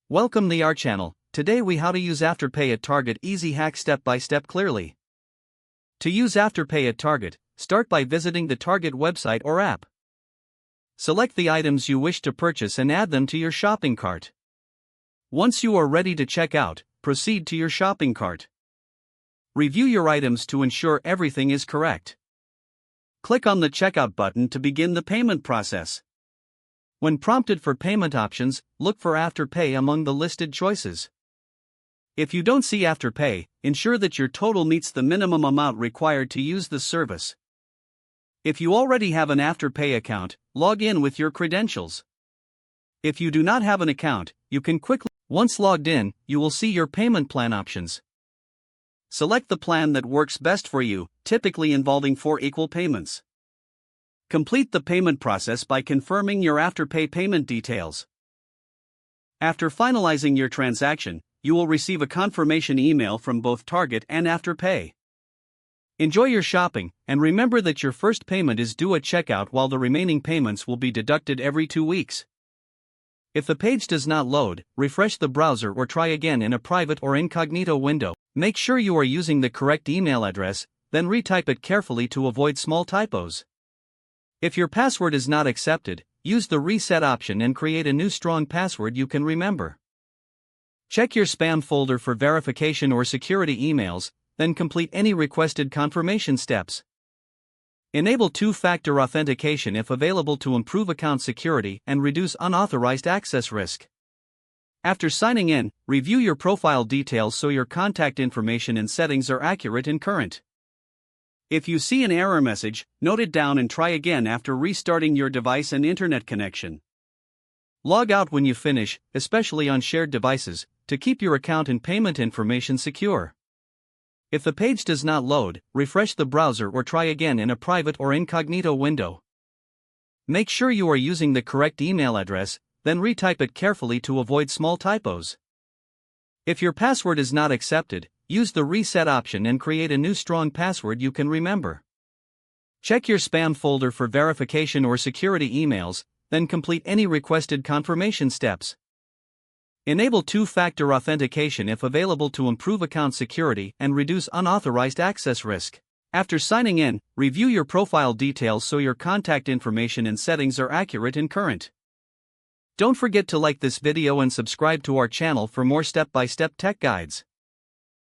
Welcome to our channel. Today we how to use Afterpay at Target. Easy hack step by step clearly. To use Afterpay at Target, start by visiting the Target website or app. Select the items you wish to purchase and add them to your shopping cart. Once you are ready to check out, proceed to your shopping cart. Review your items to ensure everything is correct. Click on the checkout button to begin the payment process. When prompted for payment options, look for Afterpay among the listed choices. If you don't see Afterpay, ensure that your total meets the minimum amount required to use the service. If you already have an Afterpay account, log in with your credentials. If you do not have an account, you can once logged in, you will see your payment plan options. Select the plan that works best for you, typically involving 4 equal payments. Complete the payment process by confirming your Afterpay payment details. After finalizing your transaction, you will receive a confirmation email from both Target and Afterpay. Enjoy your shopping, and remember that your first payment is due at checkout while the remaining payments will be deducted every 2 weeks. If the page does not load, refresh the browser or try again in a private or incognito window. Make sure you are using the correct email address, then retype it carefully to avoid small typos. If your password is not accepted, use the reset option and create a new strong password you can remember. Check your spam folder for verification or security emails, then complete any requested confirmation steps. Enable two-factor authentication if available to improve account security and reduce unauthorized access risk. After signing in, review your profile details so your contact information and settings are accurate and current. If you see an error message, note it down and try again after restarting your device and internet connection. Log out when you finish, especially on shared devices, to keep your account and payment information secure. If the page does not load, refresh the browser or try again in a private or incognito window. Make sure you are using the correct email address, then retype it carefully to avoid small typos. If your password is not accepted, use the reset option and create a new strong password you can remember. Check your spam folder for verification or security emails, then complete any requested confirmation steps. Enable two-factor authentication if available to improve account security and reduce unauthorized access risk. After signing in, review your profile details so your contact information and settings are accurate and current. Don't forget to like this video and subscribe to our channel for more step-by-step tech guides.